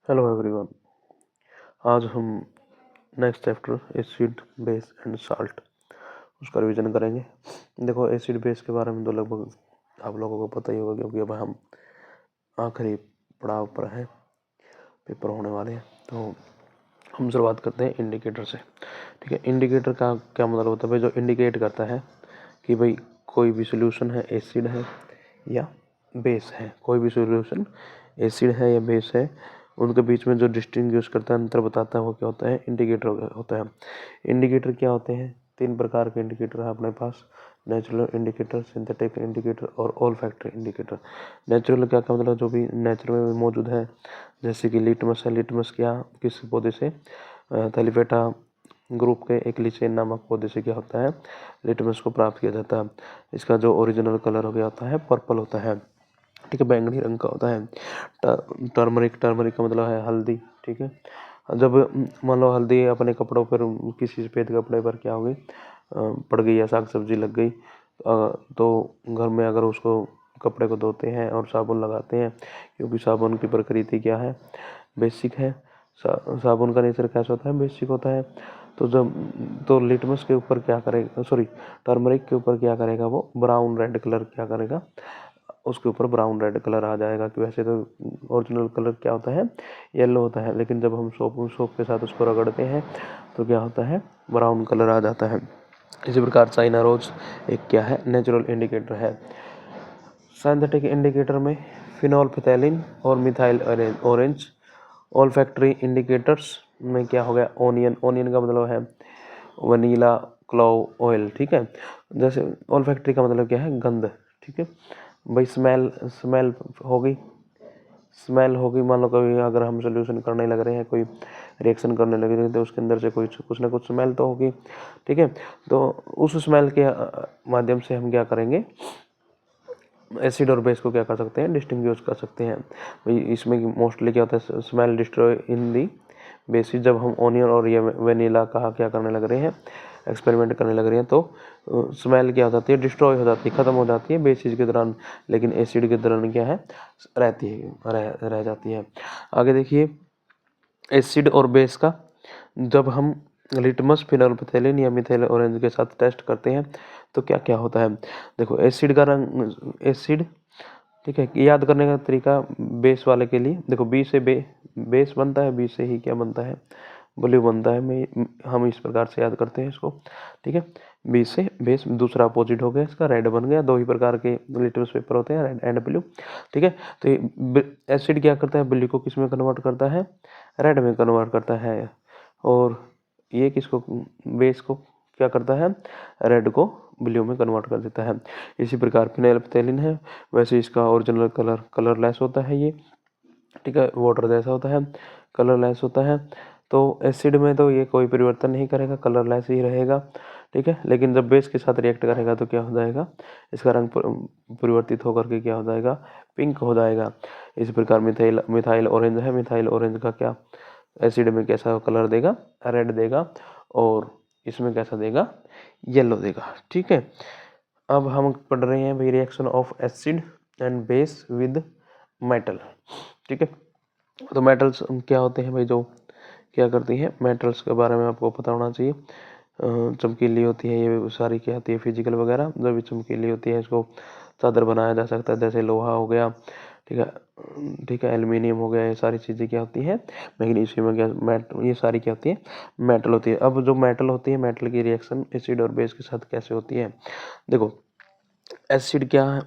Hello everyone. आज हम next chapter acid base and salt उसका रिवीजन करेंगे। देखो, एसिड बेस के बारे में तो लगभग आप लोगों को पता ही होगा, क्योंकि अब हम आखिरी पड़ाव पर हैं, पेपर होने वाले हैं। तो हम शुरुआत करते हैं इंडिकेटर से। ठीक है, इंडिकेटर का क्या मतलब होता है भाई? जो इंडिकेट करता है कि भाई कोई भी सोल्यूशन है, एसिड है या बेस है। कोई भी सोल्यूशन एसिड है या बेस है, उनके बीच में जो डिस्टिंग्विश करता है, अंतर बताता है, वो क्या होता है? इंडिकेटर होता है। इंडिकेटर क्या होते हैं? 3 प्रकार के इंडिकेटर है अपने पास: नेचुरल इंडिकेटर, सिंथेटिक इंडिकेटर और ओल्फैक्टरी इंडिकेटर। नेचुरल क्या का मतलब जो भी नेचर में मौजूद है, जैसे कि लिटमस है। लिटमस क्या किस पौधे से? थैलीफेटा ग्रुप के एक लीचेन नामक पौधे से क्या होता है? लिटमस को प्राप्त किया जाता है। इसका जो ओरिजिनल कलर हो गया होता है पर्पल होता है। ठीक है, बैंगनी रंग का होता है। टर्मरिक का मतलब है हल्दी। ठीक है, जब मान लो हल्दी अपने कपड़ों पर, किसी सफ़ेद कपड़े पर क्या हो गई, पड़ गई या साग सब्जी लग गई, तो घर में अगर उसको कपड़े को धोते हैं और साबुन लगाते हैं, क्योंकि साबुन की प्रकृति क्या है? बेसिक है। साबुन का नेचर कैसा होता है? बेसिक होता है। तो लिटमस के ऊपर क्या करेगा, सॉरी, टर्मरिक के ऊपर क्या करेगा? वो ब्राउन रेड कलर क्या करेगा? उसके ऊपर ब्राउन रेड कलर आ जाएगा। कि वैसे तो ओरिजिनल कलर क्या होता है? येलो होता है, लेकिन जब हम सोप के साथ उसको रगड़ते हैं तो क्या होता है? ब्राउन कलर आ जाता है। इसी प्रकार चाइना रोज एक क्या है? नेचुरल इंडिकेटर है। सिंथेटिक इंडिकेटर में फिनोल्फथैलिन और मिथाइल ऑरेंज। ओल्फैक्टरी इंडिकेटर्स में क्या हो गया? ओनियन। ओनियन का मतलब है वनीला क्लोव ऑयल। ठीक है, जैसे ओल्फैक्टरी का मतलब क्या है? गंध। ठीक है भाई, स्मेल हो गई। मान लो कभी अगर हम सोल्यूशन करने लग रहे हैं, कोई रिएक्शन करने लग रहे हैं, तो उसके अंदर से कुछ ना कुछ स्मेल तो होगी। ठीक है, तो उस स्मेल के माध्यम से हम क्या करेंगे? एसिड और बेस को क्या कर सकते हैं? डिस्टिंग्विश कर सकते हैं। भाई इसमें मोस्टली क्या होता है? Smell destroy in the basis. जब हम ऑनियन और ये वेनिला का क्या करने लग रहे हैं? एक्सपेरिमेंट करने लग रहे हैं, तो स्मेल क्या हो जाती है? डिस्ट्रॉय हो जाती है, ख़त्म हो जाती है बेसिस के दौरान। लेकिन एसिड के दौरान क्या है? रहती है, रह जाती है। आगे देखिए, एसिड और बेस का जब हम लिटमस फिनोल्फथैलिन या मिथाइल ऑरेंज के साथ टेस्ट करते हैं तो क्या क्या होता है? देखो, एसिड का रंग, एसिड, ठीक है, याद करने का तरीका बेस वाले के लिए। देखो, बी से बेस बनता है, बी से ही क्या बनता है? ब्लू बनता है। हम इस प्रकार से याद करते हैं इसको। ठीक है, बी से बेस, दूसरा अपोजिट हो गया इसका, रेड बन गया। 2 ही प्रकार के लिटमस पेपर होते हैं, रेड एंड ब्लू। ठीक है, तो एसिड क्या करता है? ब्लू को किस में कन्वर्ट करता है? रेड में कन्वर्ट करता है। और ये किसको? बेस को क्या करता है? रेड को ब्लू में कन्वर्ट कर देता है। इसी प्रकार फिनाइलफ्थैलिन है, वैसे इसका ओरिजिनल कलरलेस होता है ये। ठीक है, वाटर जैसा होता है, कलरलेस होता है। तो एसिड में तो ये कोई परिवर्तन नहीं करेगा, कलरलेस ही रहेगा। ठीक है, लेकिन जब बेस के साथ रिएक्ट करेगा तो क्या हो जाएगा? इसका रंग परिवर्तित होकर के क्या हो जाएगा? पिंक हो जाएगा। इस प्रकार मिथाइल ऑरेंज है। मिथाइल ऑरेंज का क्या एसिड में कैसा कलर देगा? रेड देगा। और इसमें कैसा देगा? येलो देगा। ठीक है, अब हम पढ़ रहे हैं भाई reaction of acid and base with metal. ठीक है, तो मेटल्स क्या होते हैं भाई? जो क्या करती हैं? मेटल्स के बारे में आपको पता होना चाहिए। चमकीली होती है ये सारी, क्या होती है? फिजिकल वगैरह जो भी चमकीली होती है, इसको चादर बनाया जा सकता है, जैसे लोहा हो गया। ठीक है, ठीक है, एल्युमिनियम हो गया। ये सारी चीज़ें क्या होती हैं? मैग्नीशियम हो गया, ये सारी क्या होती है? मेटल होती है। अब जो मेटल होती है, मेटल की रिएक्शन एसिड और बेस के साथ कैसे होती है? देखो, एसिड क्या है?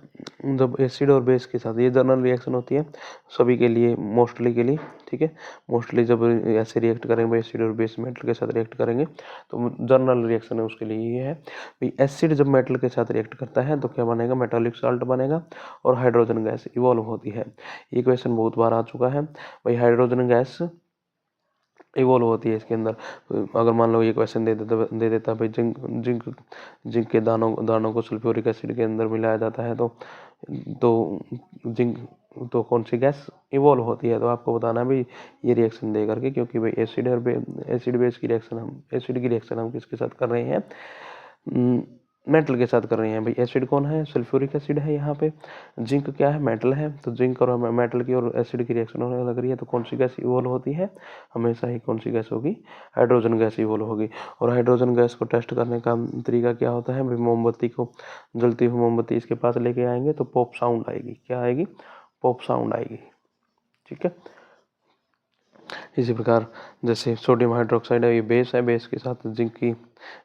जब एसिड और बेस के साथ ये जनरल रिएक्शन होती है सभी के लिए, मोस्टली के लिए। ठीक है, मोस्टली जब ऐसे रिएक्ट करेंगे एसिड और बेस मेटल के साथ रिएक्ट करेंगे, तो जनरल रिएक्शन है उसके लिए ये है भाई, एसिड जब मेटल के साथ रिएक्ट करता है तो क्या बनेगा? मेटालिक साल्ट बनेगा और हाइड्रोजन गैस इवॉल्व होती है। ये क्वेश्चन बहुत बार आ चुका है भाई, हाइड्रोजन गैस इवॉल्व होती है इसके अंदर। अगर मान लो ये क्वेश्चन दे देता भाई, जिंक के दानों को सल्फ्यूरिक एसिड के अंदर मिलाया जाता है, तो जिंक, तो कौन सी गैस इवॉल्व होती है? तो आपको बताना है भाई ये रिएक्शन दे करके, क्योंकि भाई एसिड बेस की रिएक्शन, हम एसिड की रिएक्शन हम किसके साथ कर रहे हैं? मेटल के साथ कर रहे हैं भाई। एसिड कौन है? सल्फ्यूरिक एसिड है यहाँ पे। जिंक क्या है? मेटल है। तो जिंक और मेटल की और एसिड की रिएक्शन होने लग रही है, तो कौन सी गैस इवॉल्व होती है? हमेशा ही कौन सी गैस होगी? हाइड्रोजन गैस इवॉल्व होगी। और हाइड्रोजन गैस को टेस्ट करने का तरीका क्या होता है भाई? मोमबत्ती को, जलती हुई मोमबत्ती इसके पास लेके आएंगे तो पॉप साउंड आएगी। क्या आएगी? पॉप साउंड आएगी। ठीक है। इसी प्रकार जैसे सोडियम हाइड्रोक्साइड है, ये बेस है, बेस के साथ जिंक की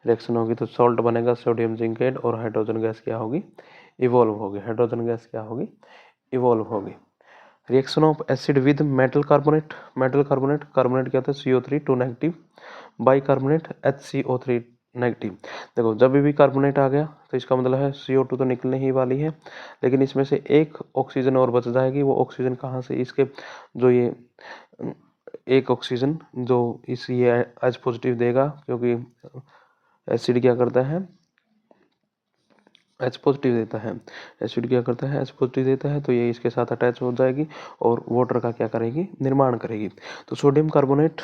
रिएक्शन होगी तो सॉल्ट बनेगा, सोडियम जिंकेट, और हाइड्रोजन गैस क्या होगी? इवॉल्व होगी। हाइड्रोजन गैस क्या होगी? इवॉल्व होगी। Reaction of acid with metal carbonate. Metal carbonate, carbonate क्या होता है? CO3 2 negative, by carbonate HCO3 negative. देखो जब भी कार्बोनेट आ गया तो इसका मतलब है CO2 तो निकलने ही वाली है, लेकिन इसमें से एक ऑक्सीजन और बच जाएगी। वो ऑक्सीजन कहाँ से? इसके जो ये एक ऑक्सीजन जो इस ये H पॉजिटिव देगा, क्योंकि एसिड क्या करता है? H पॉजिटिव देता है। एसिड क्या करता है? H पॉजिटिव देता है, तो ये इसके साथ अटैच हो जाएगी और वाटर का क्या करेगी? निर्माण करेगी। तो सोडियम कार्बोनेट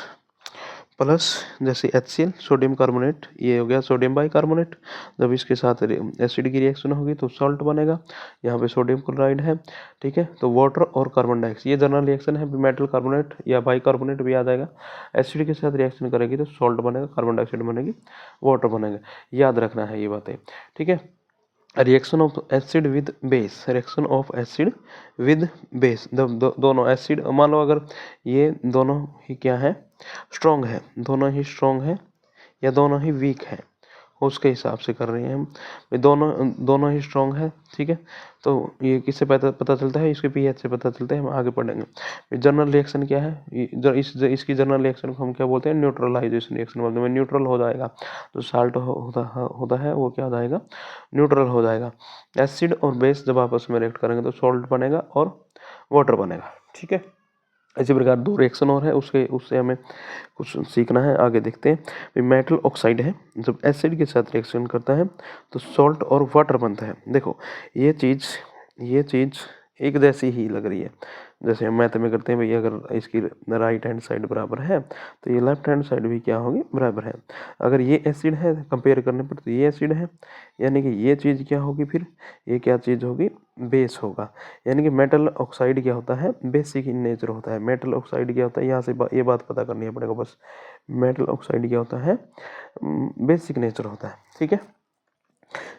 प्लस जैसे HCl, सोडियम कार्बोनेट, ये हो गया सोडियम बाई कार्बोनेट। जब इसके साथ एसिड की रिएक्शन होगी तो सॉल्ट बनेगा। यहाँ पे सोडियम क्लोराइड है। ठीक है। तो वाटर और कार्बन डाइऑक्साइड, ये जनरल रिएक्शन है। मेटल कार्बोनेट या बाई कार्बोनेट भी आ जाएगा। एसिड के साथ रिएक्शन करेगी तो सॉल्ट बनेगा, कार्बन डाइऑक्साइड बनेगी, वाटर बनेगा। याद रखना है ये बातें। ठीक है। Reaction of acid with base. Reaction of acid with base, दोनों एसिड, मान लो अगर ये दोनों ही क्या है? स्ट्रॉन्ग है। दोनों ही स्ट्रॉन्ग है या दोनों ही वीक है, उसके हिसाब से कर रहे हैं हम। दोनों ही स्ट्रॉन्ग है। ठीक है। तो ये किससे पता चलता है? इसके पीएच से पता चलता है। हम आगे पढ़ेंगे। जनरल रिएक्शन क्या है? इसकी जनरल रिएक्शन को हम क्या बोलते हैं? न्यूट्रलाइजेशन रिएक्शन बोलते हैं। न्यूट्रल हो जाएगा तो साल्ट होता है वो क्या हो जाएगा? न्यूट्रल हो जाएगा। एसिड और बेस जब आपस में रिएक्ट करेंगे तो सॉल्ट बनेगा और वाटर बनेगा। ठीक है। इसी प्रकार दो रिएक्शन और है, उससे हमें कुछ सीखना है, आगे देखते हैं। मेटल ऑक्साइड है, जब एसिड के साथ रिएक्शन करता है तो सॉल्ट और वाटर बनता है। देखो ये चीज़ एक जैसी ही लग रही है। जैसे हम मैथ में करते हैं भाई, अगर इसकी राइट हैंड साइड बराबर है तो ये लेफ्ट हैंड साइड भी क्या होगी? बराबर है। अगर ये एसिड है कंपेयर करने पर तो ये एसिड है, यानी कि ये चीज़ क्या होगी फिर? ये क्या चीज़ होगी? बेस होगा। यानी कि मेटल ऑक्साइड क्या होता है? बेसिक इन नेचर होता है। मेटल ऑक्साइड क्या होता है? यहाँ से ये बात पता करनी पड़ेगा बस। मेटल ऑक्साइड क्या होता है? बेसिक नेचर होता है। ठीक है।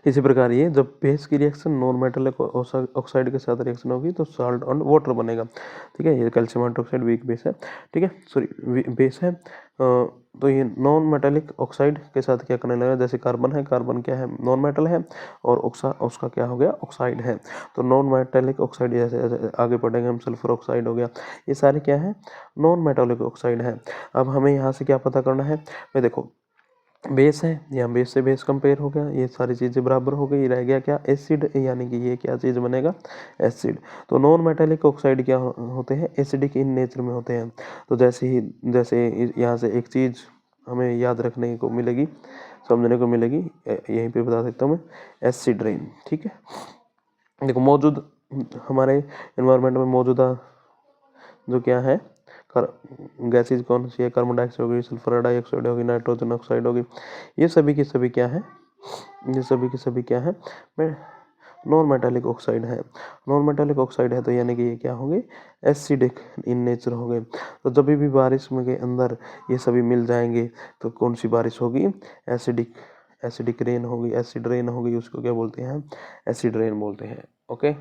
इसी प्रकार ये जब बेस की रिएक्शन नॉन मेटलिक ऑक्साइड के साथ रिएक्शन होगी तो साल्ट और वाटर बनेगा। ठीक है। ये कैल्शियम हाइड्रोक्साइड वीक बेस है। ठीक है, सॉरी बेस है। तो ये नॉन मेटालिक ऑक्साइड के साथ क्या करने लगा? जैसे कार्बन है, कार्बन क्या है? नॉन मेटल है, और उसका क्या हो गया? ऑक्साइड है। तो नॉन मेटालिक ऑक्साइड, जैसे आगे पढ़ेंगे हम, सल्फर ऑक्साइड हो गया, ये सारे क्या है? नॉन मेटालिक ऑक्साइड है। अब हमें यहाँ से क्या पता करना है? मैं देखो बेस है, यहाँ बेस से बेस कंपेयर हो गया, ये सारी चीज़ें बराबर हो गई, रह गया क्या? एसिड, यानी कि ये क्या चीज़ बनेगा? एसिड। तो नॉन मेटालिक ऑक्साइड क्या होते हैं? एसिडिक इन नेचर में होते हैं। तो जैसे यहाँ से एक चीज़ हमें याद रखने को मिलेगी, समझने को मिलेगी, यहीं पे बता देता हूँ मैं, एसिड रेन। ठीक है। देखो मौजूद हमारे एनवायरनमेंट में मौजूदा जो क्या है गैसेज कौन सी है? कार्बन डाइऑक्साइड होगी, सल्फर डाइऑक्साइड होगी, नाइट्रोजन ऑक्साइड होगी। ये सभी की सभी क्या है? ये सभी की सभी क्या है? नॉन मेटालिक ऑक्साइड है। नॉन मेटालिक ऑक्साइड है तो यानी कि ये क्या होंगे? एसिडिक इन नेचर हो गए। तो जब भी बारिश में के अंदर ये सभी मिल जाएंगे तो कौन सी बारिश होगी? एसिडिक रेन होगी, एसिड रेन होगी। उसको क्या बोलते हैं? एसिड रेन बोलते हैं। ओके।